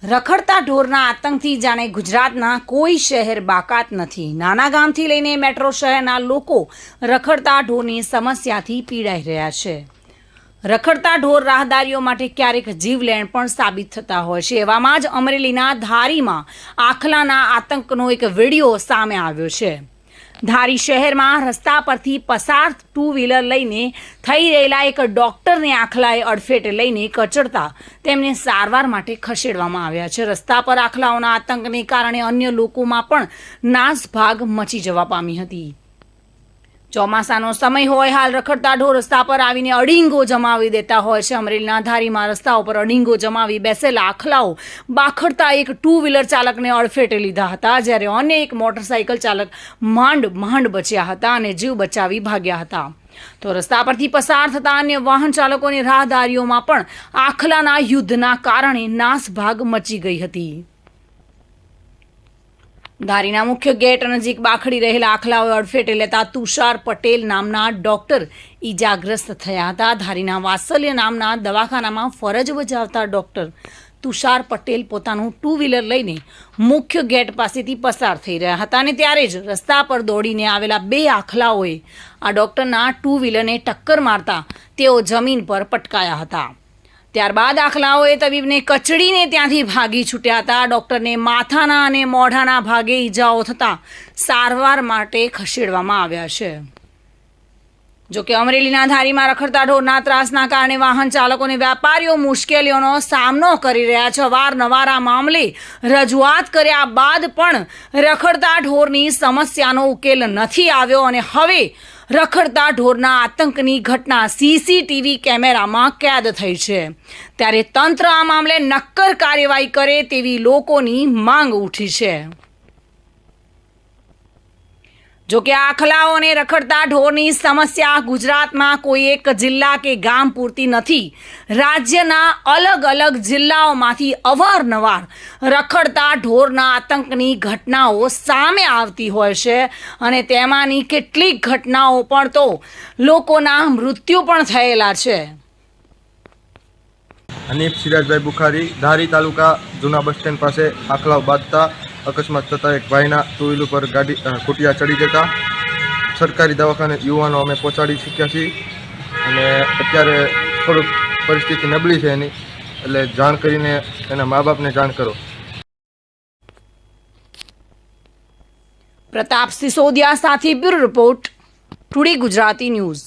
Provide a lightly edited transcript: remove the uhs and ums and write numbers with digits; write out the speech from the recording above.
રખડતા ઢોરના આતંકથી જાણે ગુજરાતના કોઈ શહેર બાકાત નથી। નાના ગામથી લઈને મેટ્રો શહેરના લોકો રખડતા ઢોરની સમસ્યાથી પીડાઈ રહ્યા છે। રખડતા ઢોર રાહદારીઓ માટે ક્યારેક જીવલેણ પણ સાબિત થતા હોય છે। એવામાં જ અમરેલીના ધારીમાં આખલાના આતંકનો એક વિડીયો સામે આવ્યો છે। ધારી શહેરમાં રસ્તા પરથી પસાર ટુ વ્હીલર લઈને થઈ રહેલા એક ડોક્ટરને આખલાએ અડફેટે લઈને કચડતા તેમને સારવાર માટે ખસેડવામાં આવ્યા છે। રસ્તા પર આખલાઓના આતંકને કારણે અન્ય લોકોમાં પણ નાસભાગ મચી જવા પામી હતી। ચોમાસાનો સમય હોય, હાલ રખડતા ઢોર રસ્તા પર આવીને અડીંગો જમાવી દેતા હોય છે। અમરેલીના ધારીમાં રસ્તાઓ પર અડીંગો જમાવી બેસેલા આખલાઓ બાખડતા એક ટુ વ્હીલર ચાલકને અડફેટે લીધા હતા, જ્યારે અન્ય એક મોટરસાઇકલ ચાલક માંડ બચ્યા હતા અને જીવ બચાવી ભાગ્યા હતા। તો રસ્તા પરથી પસાર થતા અન્ય વાહન ચાલકોની રાહદારીઓમાં પણ આખલાના યુદ્ધના કારણે નાસભાગ મચી ગઈ હતી। ધારીના મુખ્ય ગેટ નજીક બાખડી રહેલા આખલાઓએ અડફેટે લેતા તુષાર પટેલ નામના ડોક્ટર ઈજાગ્રસ્ત થયા હતા। ધારીના વાત્સલ્ય નામના દવાખાનામાં ફરજ બજાવતા ડોક્ટર તુષાર પટેલ પોતાનું ટુ વ્હીલર લઈને મુખ્ય ગેટ પાસેથી પસાર થઈ રહ્યા હતા અને ત્યારે જ રસ્તા પર દોડીને આવેલા બે આખલાઓએ આ ડોક્ટરના ટુ વ્હીલરને ટક્કર મારતા તેઓ જમીન પર પટકાયા હતા। ત્યારબાદ આખલાઓએ તબીબને કચડીને ત્યાંથી ભાગી છૂટ્યા હતા। ડોક્ટરને માથાના અને મોઢાના ભાગે ઈજાઓ થતાં સારવાર માટે ખસેડવામાં આવ્યા છે। જોકે અમરેલીના ધારીમાં રખડતા ઢોરના ત્રાસના કારણે વાહન ચાલકો અને વેપારીઓ મુશ્કેલીઓનો સામનો કરી રહ્યા છે। અવારનવાર આ મામલે રજૂઆત કર્યા બાદ પણ રખડતા ઢોરની સમસ્યાનો ઉકેલ નથી આવ્યો અને હવે રખડતા ઢોરના આતંકની ઘટના સીસીટીવી કેમેરામાં કેદ થઈ છે। ત્યારે તંત્ર આ મામલે નક્કર કાર્યવાહી કરે તેવી લોકોની માંગ ઉઠી છે। જોકે આખલાઓ અને રખડતા ઢોરની સમસ્યા ગુજરાતમાં કોઈ એક જિલ્લા કે ગામ પૂરતી નથી। રાજ્યના અલગ અલગ જિલ્લાઓમાંથી અવારનવાર રખડતા ઢોરના આતંકની ઘટનાઓ સામે આવતી હોય છે અને તેમાંની કેટલીક ઘટનાઓ પણ તો લોકોના મૃત્યુ પણ થયેલા છે। હનીફ સિરાજભાઈ બુખારી, ધારી તાલુકા જૂના બસ સ્ટેન્ડ પાસે આખલાઓ બાંધતા અકસ્માત થતાં એક ભાઈના ટુ વ્હીલ ઉપર ગાડી ખૂટિયા ચડી જતા સરકારી દવાખાને યુવાનો અમે પહોંચાડી શક્યા છીએ અને અત્યારે થોડુંક પરિસ્થિતિ નબળી છે એની, એટલે જાણ કરીને એના મા બાપને જાણ કરો। પ્રતાપ સિસોદિયા સાથે bureau report, today Gujarati news.